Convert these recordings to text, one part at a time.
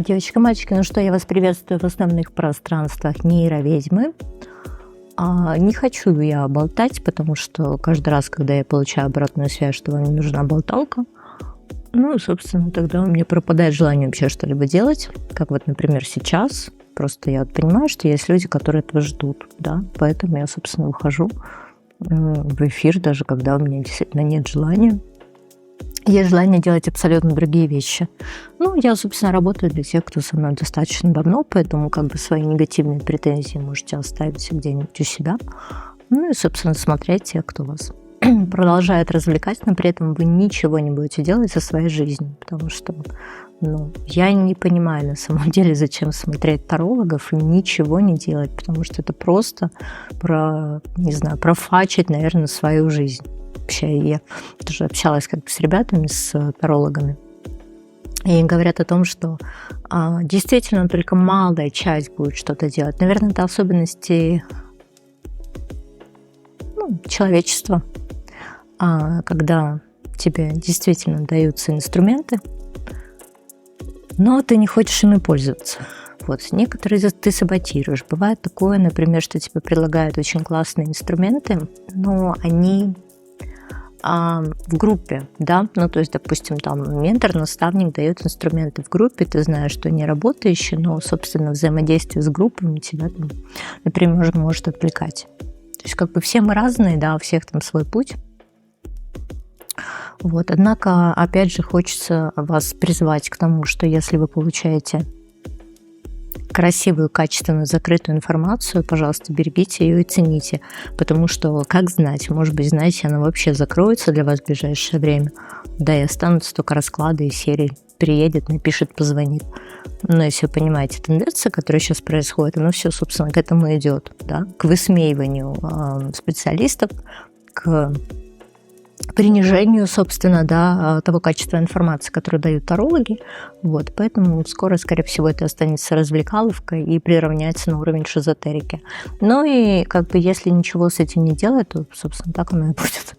Девочки, мальчики, ну что, я вас приветствую в основных пространствах нейроведьмы. Не хочу я болтать, потому что каждый раз, когда я получаю обратную связь, что вам не нужна болталка, ну, собственно, тогда у меня пропадает желание вообще что-либо делать, как вот, например, сейчас. Просто я вот понимаю, что есть люди, которые этого ждут, да, поэтому я, собственно, выхожу в эфир, даже когда у меня действительно нет желания. Есть желание делать абсолютно другие вещи. Ну, я, собственно, работаю для тех, кто со мной достаточно давно, поэтому как бы свои негативные претензии можете оставить где-нибудь у себя. Ну и, собственно, смотреть тех, кто вас продолжает развлекать, но при этом вы ничего не будете делать со своей жизнью, потому что, ну, я не понимаю на самом деле, зачем смотреть тарологов и ничего не делать, потому что это просто не знаю, профачить, наверное, свою жизнь. Вообще, я тоже общалась как бы с ребятами, с тарологами, и говорят о том, что действительно только малая часть будет что-то делать. Наверное, это особенности человечества, когда тебе действительно даются инструменты, но ты не хочешь ими пользоваться. Вот. Некоторые ты саботируешь. Бывает такое, например, что тебе предлагают очень классные инструменты, но они в группе, да, ну, то есть, допустим, там ментор, наставник дает инструменты в группе, ты знаешь, что они работающие, но, собственно, взаимодействие с группами тебя, там, например, может отвлекать. То есть, как бы все мы разные, да, у всех там свой путь. Вот, однако, опять же, хочется вас призвать к тому, что если вы получаете красивую, качественную, закрытую информацию, пожалуйста, берегите ее и цените, потому что, как знать, может быть, знаете, она вообще закроется для вас в ближайшее время, да, и останутся только расклады и серии. Приедет, напишет, позвонит. Но если вы понимаете тенденции, которые сейчас происходят, оно все, собственно, к этому идет, да, к высмеиванию специалистов, к принижению, собственно, да, того качества информации, которую дают тарологи. Вот, поэтому скоро, скорее всего, это останется развлекаловкой и приравняется на уровень шизотерики. Ну и как бы если ничего с этим не делать, то, собственно, так оно и будет.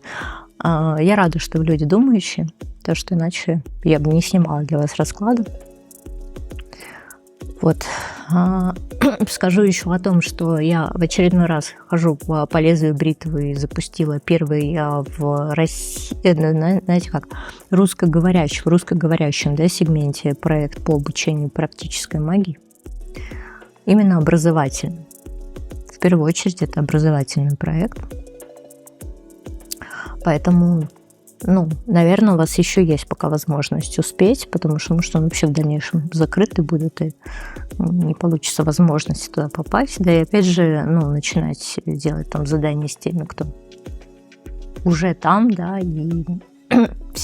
Я рада, что вы люди думающие, потому что иначе я бы не снимала для вас расклады. Вот. Скажу еще о том, что я в очередной раз хожу по лезвию бритвы и запустила первый в России, знаете как, в русскоговорящем, да, сегменте проект по обучению практической магии. Именно образовательный. В первую очередь это образовательный проект. Поэтому, наверное, у вас еще есть пока возможность успеть, потому что, он вообще в дальнейшем закрытый будет, и не получится возможности туда попасть. Да и опять же, начинать делать там задания с теми, кто уже там, да, и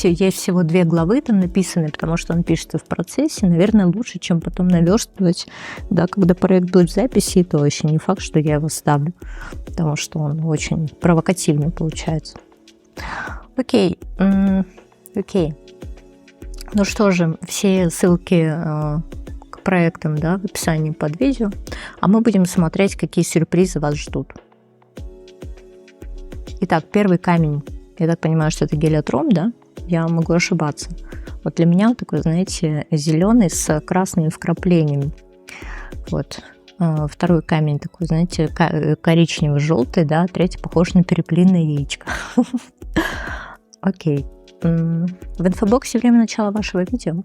есть всего 2 главы там написаны, потому что он пишется в процессе, наверное, лучше, чем потом наверстывать, да, когда проект будет в записи, то вообще не факт, что я его ставлю, потому что он очень провокативный получается. Окей. Ну что же, все ссылки к проектам, да, в описании под видео, а мы будем смотреть, какие сюрпризы вас ждут. Итак, первый камень, я так понимаю, что это гелиотром, да? Я могу ошибаться. Вот для меня он такой, знаете, зеленый с красными вкраплениями. Вот. Второй камень такой, знаете, коричневый-желтый, да, третий похож на перепелиное яичко. Окей. В инфобоксе время начала вашего видео.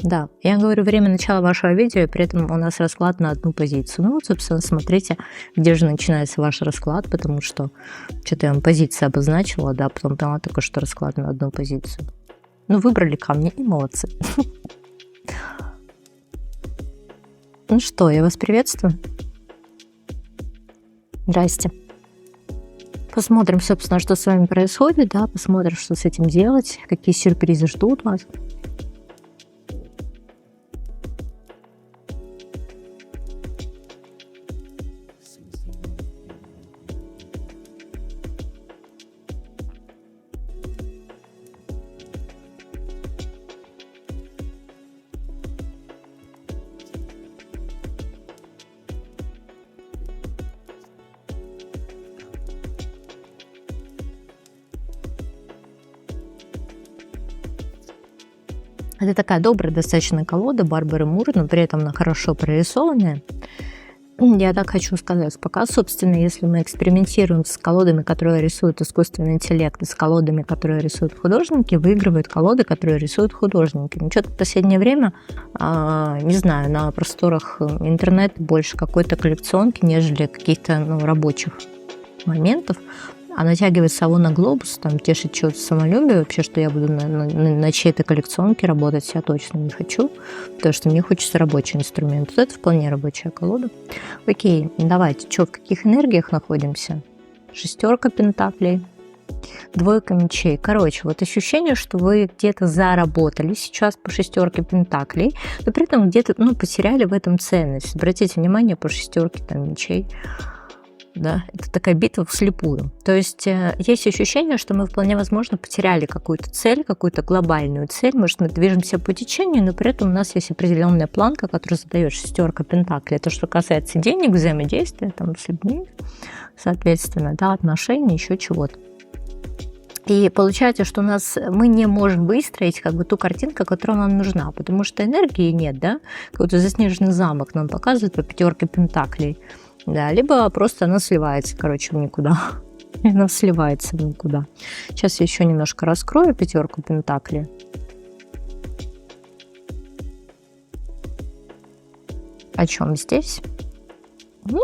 Да, я говорю время начала вашего видео, и при этом у нас расклад на одну позицию. Ну вот, собственно, смотрите, где же начинается ваш расклад, потому что что-то я вам позиции обозначила, да, потом поняла только, что расклад на одну позицию. Выбрали камни и молодцы. Ну что, я вас приветствую. Здрасте. Посмотрим, собственно, что с вами происходит, да, посмотрим, что с этим делать, какие сюрпризы ждут вас. Это такая добрая достаточно колода Барбары Мур, но при этом она хорошо прорисованная. Я так хочу сказать, пока, собственно, если мы экспериментируем с колодами, которые рисует искусственный интеллект, и с колодами, которые рисуют художники, выигрывают колоды, которые рисуют художники. Но что-то в последнее время, не знаю, на просторах интернета больше какой-то коллекционки, нежели каких-то рабочих моментов. А натягивать сову на глобус, там тешить чего-то самолюбие, вообще, что я буду на чьей-то коллекционке работать, я точно не хочу, потому что мне хочется рабочий инструмент. Вот это вполне рабочая колода. Окей, давайте, что, в каких энергиях находимся? 6 пентаклей, 2 мечей. Короче, вот ощущение, что вы где-то заработали сейчас по 6 пентаклей, но при этом где-то потеряли в этом ценность. Обратите внимание, по 6 мечей. Да, это такая битва вслепую. То есть есть ощущение, что мы вполне возможно потеряли какую-то цель, какую-то глобальную цель. Может, мы движемся по течению, но при этом у нас есть определенная планка, которую задает 6 пентаклей. Это что касается денег, взаимодействия там, с людьми, соответственно, да, отношений, еще чего-то. И получается, что мы не можем выстроить ту картинку, которая нам нужна, потому что энергии нет, да? Какой-то заснеженный замок нам показывают по 5 пентаклей. Да, либо просто она сливается, в никуда. Она сливается в никуда. Сейчас я еще немножко раскрою 5 пентаклей. О чем здесь?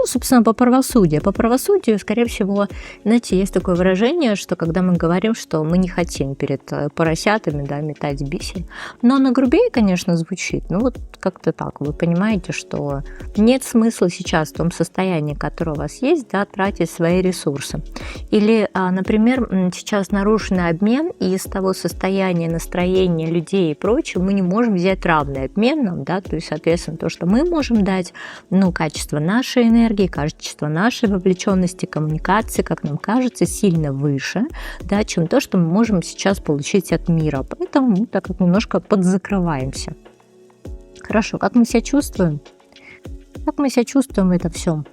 Собственно, по правосудию. По правосудию, скорее всего, знаете, есть такое выражение, что когда мы говорим, что мы не хотим перед поросятами, да, метать бисер, но оно грубее, конечно, звучит, как-то так. Вы понимаете, что нет смысла сейчас в том состоянии, которое у вас есть, да, тратить свои ресурсы. Или, например, сейчас нарушенный обмен, и из того состояния, настроения людей и прочего мы не можем взять равный обмен нам, да, то есть, соответственно, то, что мы можем дать, качество нашей энергии, качество нашей вовлеченности, коммуникации, как нам кажется, сильно выше, да, чем то, что мы можем сейчас получить от мира. Поэтому мы так немножко подзакрываемся. Хорошо, как мы себя чувствуем? Как мы себя чувствуем в этом всем?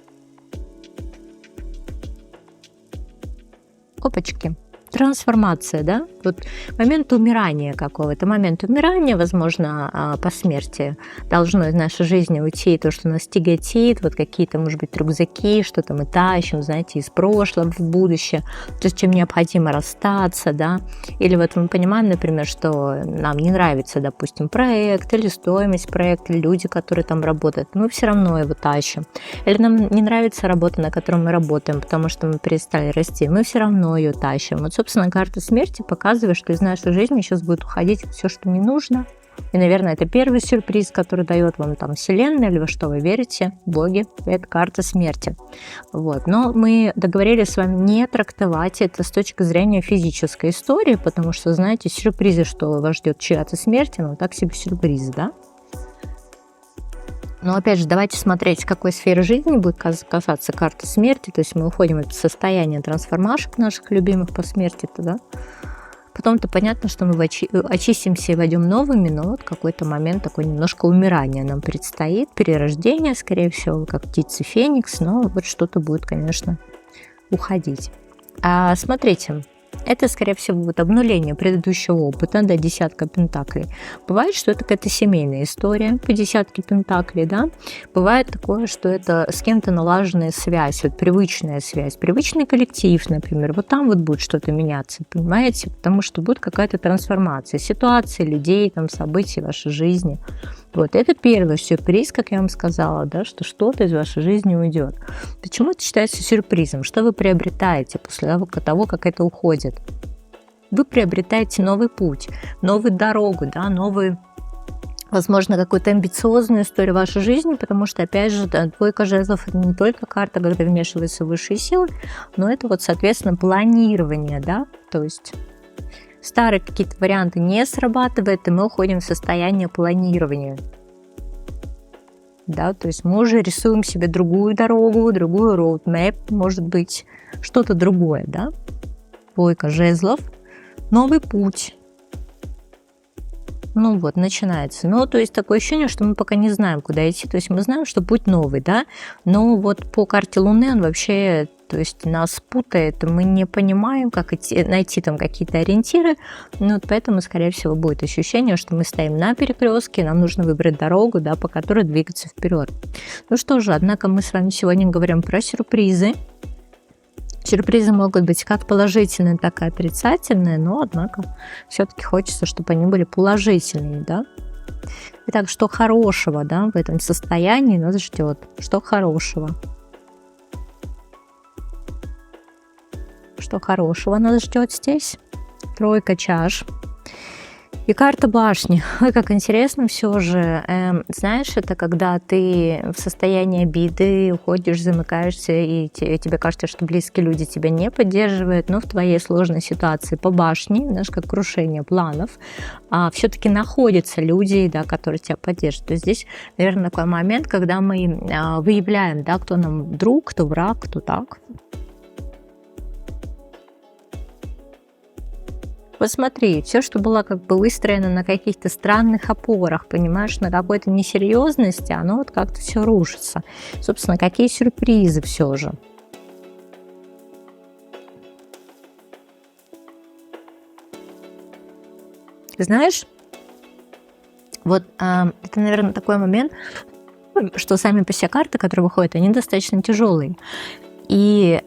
Опачки. Трансформация, да? Вот момент умирания какого-то. Момент умирания, возможно, по смерти должно из нашей жизни уйти то, что нас тяготит, вот какие-то, может быть, рюкзаки, что-то мы тащим, знаете, из прошлого в будущее, то, с чем необходимо расстаться, да? Или вот мы понимаем, например, что нам не нравится, допустим, проект или стоимость проекта, или люди, которые там работают, мы все равно его тащим. Или нам не нравится работа, на которой мы работаем, потому что мы перестали расти, мы все равно ее тащим. Вот, собственно, карта смерти показывает, что из нашей жизни сейчас будет уходить все, что не нужно. И, наверное, это первый сюрприз, который дает вам там Вселенная, или во что вы верите, боги, это карта смерти. Вот. Но мы договорились с вами не трактовать это с точки зрения физической истории, потому что, знаете, сюрпризы, что вас ждет чья-то смерть, так себе сюрприз, да? Но опять же, давайте смотреть, с какой сферы жизни будет касаться карта смерти. То есть мы уходим в это состояние трансформашек наших любимых по смерти, да? Потом-то понятно, что мы очистимся и войдем новыми, но вот какой-то момент такой немножко умирания нам предстоит, перерождение, скорее всего, как птица Феникс, но вот что-то будет, конечно, уходить. Смотрите, это, скорее всего, вот обнуление предыдущего опыта, да, 10 пентаклей. Бывает, что это какая-то семейная история по 10 пентаклей, да. Бывает такое, что это с кем-то налаженная связь, вот привычная связь, привычный коллектив, например. Вот там вот будет что-то меняться, понимаете? Потому что будет какая-то трансформация ситуации, людей, там, событий в вашей жизни. Вот, это первый сюрприз, как я вам сказала, да, что что-то из вашей жизни уйдет. Почему это считается сюрпризом? Что вы приобретаете после того, как это уходит? Вы приобретаете новый путь, новую дорогу, да, новый, возможно, какую-то амбициозную историю вашей жизни, потому что, опять же, двойка жезлов – это не только карта, когда вмешиваются высшие силы, но это вот, соответственно, планирование, да, то есть старые какие-то варианты не срабатывают, и мы уходим в состояние планирования. Да, то есть мы уже рисуем себе другую дорогу, другую roadmap, может быть, что-то другое, да. Двойка жезлов, новый путь. Ну вот, начинается. Ну, то есть такое ощущение, что мы пока не знаем, куда идти. То есть мы знаем, что путь новый, да, но вот по карте Луны он вообще, то есть нас путает, мы не понимаем, как идти, найти там какие-то ориентиры. Ну, вот поэтому, скорее всего, будет ощущение, что мы стоим на перекрестке, нам нужно выбрать дорогу, да, по которой двигаться вперед. Ну что же, однако мы с вами сегодня говорим про сюрпризы. Сюрпризы могут быть как положительные, так и отрицательные, но, однако, все-таки хочется, чтобы они были положительные, да. Итак, что хорошего, да, в этом состоянии нас ждет? Что хорошего? Что хорошего нас ждет здесь? Тройка чаш. И карта башни. Ой, как интересно все же. Знаешь, это когда ты в состоянии обиды, уходишь, замыкаешься, и тебе кажется, что близкие люди тебя не поддерживают, но в твоей сложной ситуации по башне, знаешь, как крушение планов, все-таки находятся люди, да, которые тебя поддерживают. То есть здесь, наверное, такой момент, когда мы выявляем, да, кто нам друг, кто враг, кто так. Посмотри, все, что было как бы выстроено на каких-то странных опорах, понимаешь, на какой-то несерьезности, оно вот как-то все рушится. Собственно, какие сюрпризы все же. Знаешь, вот это, наверное, такой момент, что сами по себе карты, которые выходят, они достаточно тяжелые. И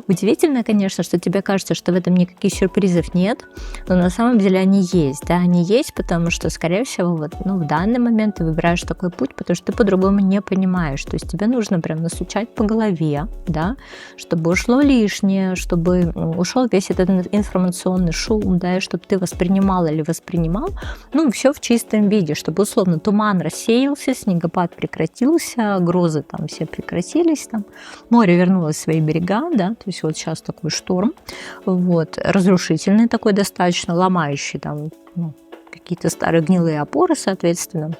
удивительно, конечно, что тебе кажется, что в этом никаких сюрпризов нет, но на самом деле они есть, да, они есть, потому что, скорее всего, вот, ну, в данный момент ты выбираешь такой путь, потому что ты по-другому не понимаешь, то есть тебе нужно прям настучать по голове, да, чтобы ушло лишнее, чтобы ушел весь этот информационный шум, да, и чтобы ты воспринимал или воспринимал, ну, все в чистом виде, чтобы, условно, туман рассеялся, снегопад прекратился, грозы там все прекратились, там, море вернулось в свои берега, да, то есть вот сейчас такой шторм, вот, разрушительный такой достаточно, ломающий там, ну, какие-то старые гнилые опоры, соответственно.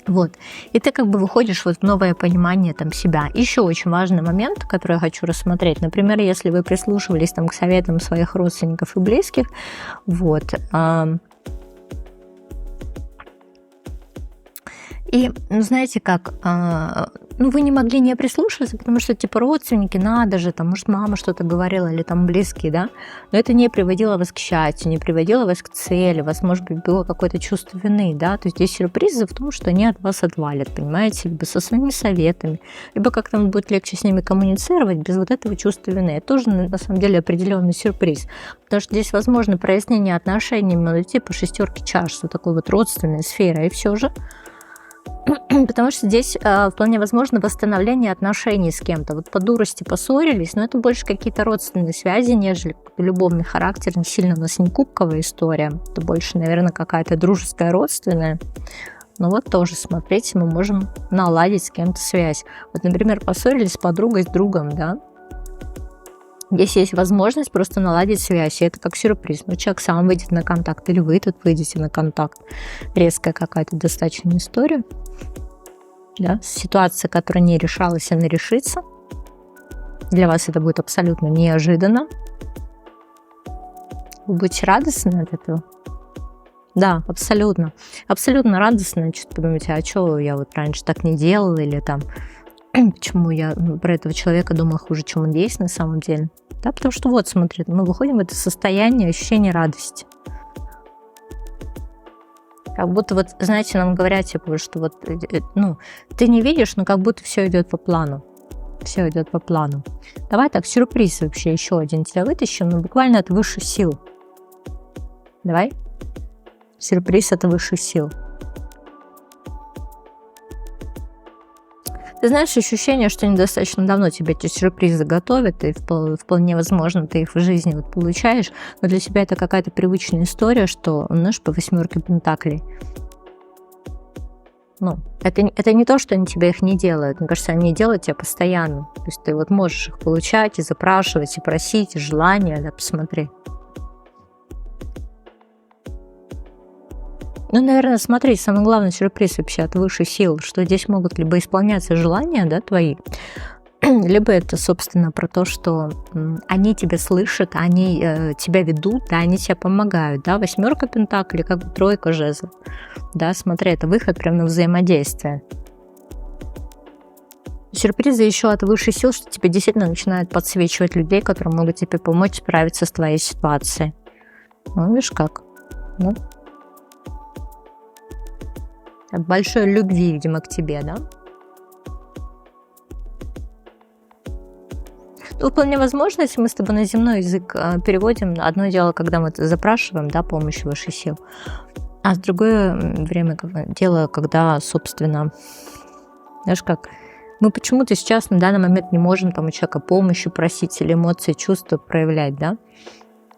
Вот. И ты как бы выходишь вот в новое понимание там себя. Еще очень важный момент, который я хочу рассмотреть. Например, если вы прислушивались там к советам своих родственников и близких, вот, и, ну, знаете как, ну, вы не могли не прислушиваться, потому что, типа, родственники, надо же, там, может, мама что-то говорила, или там близкие, да, но это не приводило вас к счастью, не приводило вас к цели, у вас, может быть, было какое-то чувство вины, да, то есть здесь сюрпризы в том, что они от вас отвалят, понимаете, либо со своими советами, либо как-то вам будет легче с ними коммуницировать без вот этого чувства вины. Это тоже, на самом деле, определенный сюрприз, потому что здесь возможно прояснение отношений, но типа шестерки чаш, что такой вот родственная сфера, и все же. Потому что здесь вполне возможно восстановление отношений с кем-то. Вот по дурости поссорились, но это больше какие-то родственные связи, нежели любовный характер. Не сильно у нас не кубковая история. Это больше, наверное, какая-то дружеская, родственная. Но вот тоже, смотрите, мы можем наладить с кем-то связь. Вот, например, поссорились с подругой, с другом, да. Здесь есть возможность просто наладить связь, и это как сюрприз. Ну, человек сам выйдет на контакт, или вы тут выйдете на контакт. Резкая какая-то достаточно история. Да? Ситуация, которая не решалась, она решится. Для вас это будет абсолютно неожиданно. Вы будете радостны от этого? Да, абсолютно. Абсолютно радостны. Что-то подумайте, а что я вот раньше так не делала, или там... Почему я про этого человека думала хуже, чем он есть на самом деле? Да, потому что вот, смотри, мы выходим в это состояние ощущения радости. Как будто вот, знаете, нам говорят, типа, что вот, ну, ты не видишь, но как будто все идет по плану. Все идет по плану. Давай так, сюрприз вообще еще один тебя вытащим, но буквально от высших сил. Давай. Сюрприз от высших сил. Ты знаешь, ощущение, что они достаточно давно тебе эти сюрпризы готовят, и вполне возможно, ты их в жизни вот получаешь, но для тебя это какая-то привычная история, что, знаешь, по 8 пентаклей. Ну, это не то, что они тебе их не делают. Мне кажется, они делают тебя постоянно. То есть ты вот можешь их получать и запрашивать, и просить, и желание, да, посмотри. Ну, наверное, смотри, самый главный сюрприз вообще от высших сил, что здесь могут либо исполняться желания, да, твои, либо это, собственно, про то, что они тебя слышат, они тебя ведут, да, они тебе помогают, да, 8 пентаклей, как бы 3 жезлов, да, смотри, это выход прямо на взаимодействие. Сюрпризы еще от высшей сил, что тебе действительно начинают подсвечивать людей, которые могут тебе помочь справиться с твоей ситуацией. Ну, видишь как? Ну. От большой любви, видимо, к тебе, да? Ну, вполне возможно, если мы с тобой на земной язык переводим, одно дело, когда мы запрашиваем, да, помощь высших сил, а с другое время дело, когда, собственно, знаешь как, мы почему-то сейчас на данный момент не можем там у человека помощи просить или эмоции, чувства проявлять, да?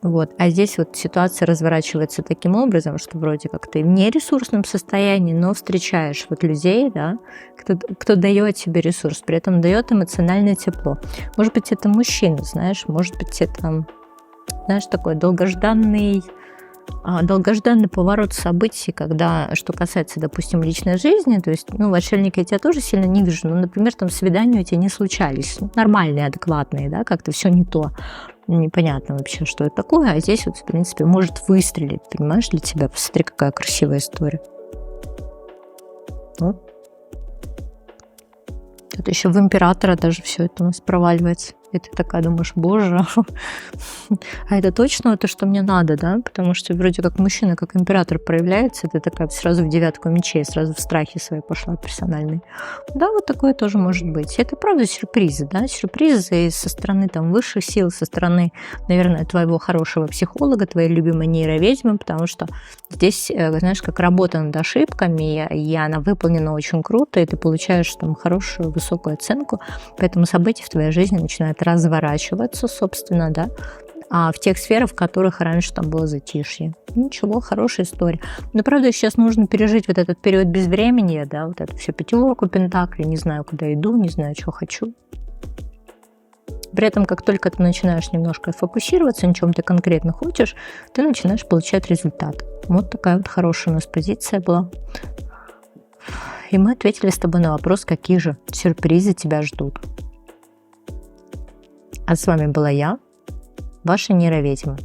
Вот. А здесь вот ситуация разворачивается таким образом, что вроде как ты в нересурсном состоянии, но встречаешь вот людей, да, кто дает тебе ресурс, при этом дает эмоциональное тепло. Может быть, это мужчина, знаешь, может быть, это, знаешь, такой долгожданный поворот событий, когда, что касается, допустим, личной жизни, то есть, ну, в отшельнике я тебя тоже сильно не вижу, но, например, там свидания у тебя не случались, нормальные, адекватные, да, как-то все не то, непонятно вообще, что это такое, а здесь вот, в принципе, может выстрелить, понимаешь, для тебя. Посмотри, какая красивая история. Ну. Тут еще в императора даже все это у нас проваливается. И ты такая думаешь, боже, а это точно то, что мне надо, да? Потому что вроде как мужчина, как император проявляется, ты такая сразу в 9 мечей, сразу в страхе свои пошла персональный. Да, вот такое тоже может быть. Это правда сюрпризы, да? Сюрпризы со стороны там высших сил, со стороны, наверное, твоего хорошего психолога, твоей любимой нейроведьмы, потому что здесь, знаешь, как работа над ошибками, и она выполнена очень круто, и ты получаешь там хорошую, высокую оценку, поэтому события в твоей жизни начинают разворачиваться, собственно, да, а в тех сферах, в которых раньше там было затишье. Ничего, хорошая история. Но, правда, сейчас нужно пережить вот этот период безвременья, да, вот это все 5 пентаклей, не знаю, куда иду, не знаю, что хочу. При этом, как только ты начинаешь немножко фокусироваться на чем ты конкретно хочешь, ты начинаешь получать результат. Вот такая вот хорошая у нас позиция была. И мы ответили с тобой на вопрос, какие же сюрпризы тебя ждут. А с вами была я, ваша нейроведьма.